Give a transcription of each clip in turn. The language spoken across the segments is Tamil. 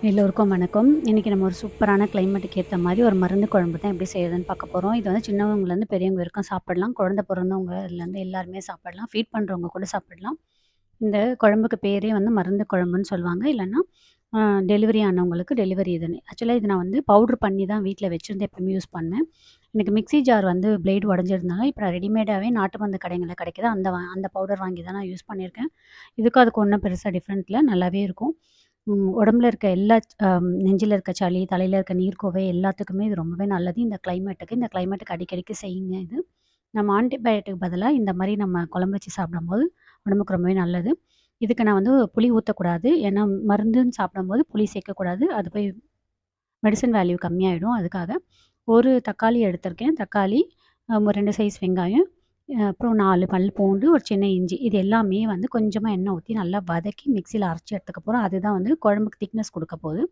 எல்லோருக்கும் வணக்கம். இன்றைக்கி நம்ம ஒரு சூப்பரான கிளைமேட்டுக்கு ஏற்ற மாதிரி ஒரு மருந்து குழம்பு தான் எப்படி செய்யுதுன்னு பார்க்க போகிறோம். இது வந்து சின்னவங்கலேருந்து பெரியவங்க வரைக்கும் சாப்பிடலாம். குழந்தை பிறந்தவங்கலேருந்து எல்லாருமே சாப்பிடலாம். ஃபீட் பண்ணுறவங்க கூட சாப்பிடலாம். இந்த குழம்புக்கு பேரே வந்து மருந்து குழம்புன்னு சொல்லுவாங்க. இல்லைன்னா டெலிவரி ஆனவங்களுக்கு டெலிவரி இதுன்னு. ஆக்சுவலாக இது நான் வந்து பவுட்ரு பண்ணி தான் வீட்டில் வச்சுருந்து எப்பவுமே யூஸ் பண்ணேன். எனக்கு மிக்ஸி ஜார் வந்து பிளேடு உடஞ்சிருந்தனால இப்போ நான் ரெடிமேடாகவே நாட்டு மருந்து கடைகளில் கிடைக்குது. அந்த பவுடர் வாங்கி தான் நான் யூஸ் பண்ணியிருக்கேன். இதுக்கும் அதுக்கு ஒன்றும் பெருசாக டிஃப்ரெண்ட் இல்லை. நல்லாவே இருக்கும். உடம்புல இருக்க எல்லா நெஞ்சில இருக்க சளி, தலையில இருக்க நீர்க்கோவை எல்லாத்துக்குமே இது ரொம்பவே நல்லது. இந்த கிளைமேட்டுக்கு அடிக்கடிக்கு செய்யுங்க இது. நம்ம ஆன்டிபயோட்டிக் பதிலா இந்த மாரி நம்ம குழம்பு வச்சு சாப்பிடும்போது உடம்புக்கு ரொம்பவே நல்லது. இதுக்கு நான் வந்து புளி ஊத்தக்கூடாது. ஏன்னா மருந்துன்னு சாப்பிடும்போது புளி சேர்க்கக்கூடாது. அது போய் மெடிசின் வேல்யூ கம்மியாயிடும். அதுக்காக ஒரு தக்காளி எடுத்திருக்கேன். தக்காளி, 2 சைஸ் வெங்காயம், அப்புறம் 4 பல் பூண்டு, ஒரு சின்ன இஞ்சி. இது எல்லாமே வந்து கொஞ்சமா எண்ணெய் ஊத்தி நல்லா வதக்கி மிக்ஸியில அரைச்சு எடுத்துக்க போறோம். அதுதான் வந்து குழம்புக்கு திக்னஸ் குடுக்க போகுது.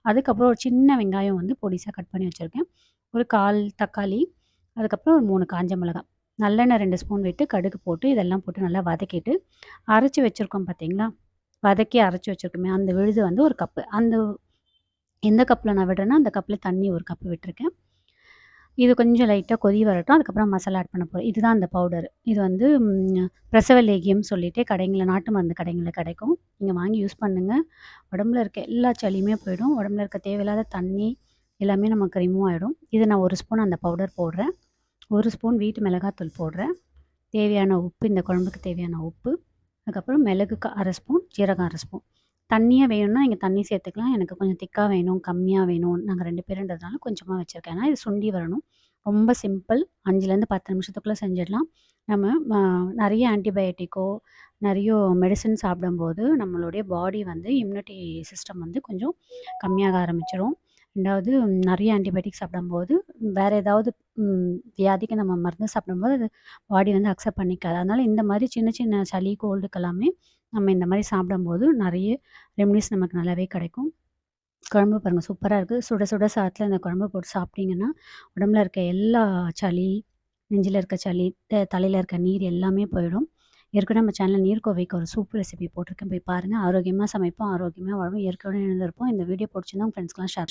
அதுக்கப்புறம் ஒரு சின்ன வெங்காயம் வந்து பொடிசா கட் பண்ணி வச்சிருக்கேன். ஒரு 1/4 தக்காளி, அதுக்கப்புறம் ஒரு 3 காஞ்ச மிளகாய். நல்லெண்ணெய் 2 ஸ்பூன் விட்டு கடுகு போட்டு இதெல்லாம் போட்டு நல்லா வதக்கிட்டு, அரைச்சு வச்சிருக்கோம் பார்த்தீங்களா? வதக்கி அரைச்சு வச்சிருக்கோமே, அந்த விழுது வந்து 1 கப்பு. எந்த கப்ல நான் விடுறேனோ, அந்த கப்ல தண்ணி 1 கப் விட்டுருக்கேன். இது கொஞ்சம் லைட்டா கொதி வரட்டும். அதுக்கப்புறம் மசாலா ஆட் பண்ண போறேன். இதுதான் அந்த பவுடர். இது வந்து பிரசவ லேகியம் சொல்லிட்டு நாட்டு மருந்து கடைங்கள்ல கிடைக்கும். நீங்க வாங்கி யூஸ் பண்ணுங்க. உடம்புல இருக்க எல்லா சளியுமே போயிடும். உடம்புல இருக்க தேவையில்லாத தண்ணி எல்லாமே நமக்கு ரிமூவ் ஆயிடும். இது நான் 1 ஸ்பூன் அந்த பவுடர் போடுறேன். 1 ஸ்பூன் வீட்டு மிளகாத்தூள் போடுறேன். தேவையான உப்பு, இந்த குழம்புக்கு தேவையான உப்பு. அதுக்கப்புறம் மிளகுக்கு 1/2 ஸ்பூன், ஜீரகம் 1/2 ஸ்பூன். தண்ணியா வேணும்னா நீங்க தண்ணி சேர்த்துக்கலாம். எனக்கு கொஞ்சம் திக்கா வேணும், கம்மியா வேணும். நாங்க 2 பேருன்றதுனால கொஞ்சமா வச்சிருக்கேன். ஏன்னா இது சுண்டி வரணும். ரொம்ப சிம்பிள். 5லேருந்து 10 நிமிஷத்துக்குள்ள செஞ்சிடலாம். நம்ம நெறைய ஆன்டிபயோட்டிக்கோ, நெறைய மெடிசின் சாப்பிடும்போது நம்மளுடைய பாடி வந்து இம்யூனிட்டி சிஸ்டம் வந்து கொஞ்சம் கம்மியாக ஆரம்பிச்சுரும். 2வது நெறைய ஆன்டிபயோட்டிக் சாப்பிடும்போது வேற ஏதாவது வியாதிக்கு நம்ம மருந்து சாப்பிடும்போது அது பாடி வந்து அக்செப்ட் பண்ணிக்காது. அதனால இந்த மாரி சின்ன சின்ன சளி, கோல்டுக்கெல்லாமே நம்ம இந்த மாரி சாப்பிடும்போது நெறைய ரெமிடீஸ் நமக்கு நல்லாவே கிடைக்கும். குழம்பு பாருங்க சூப்பரா இருக்கு. சுட சுட சாதத்துல இந்த குழம்பு போட்டு சாப்பிட்டீங்கன்னா, உடம்புல இருக்க எல்லா சளி, நெஞ்சில இருக்க சளி, தலையில இருக்க நீர் எல்லாமே போயிடும். ஏற்கனவே நம்ம சேனல்ல நீர்க்கோவைக்கு ஒரு சூப் ரெசிபி போட்டிருக்கேன். போய் பாருங்க. ஆரோக்கியமா சமைப்போம், ஆரோக்கியமா வாழ்வோம், இயற்கையோட இணைந்திருப்போம். இந்த வீடியோ பிடிச்சிருந்தா உங்க ஃப்ரெண்ட்ஸ்க்குலாம் ஷேர்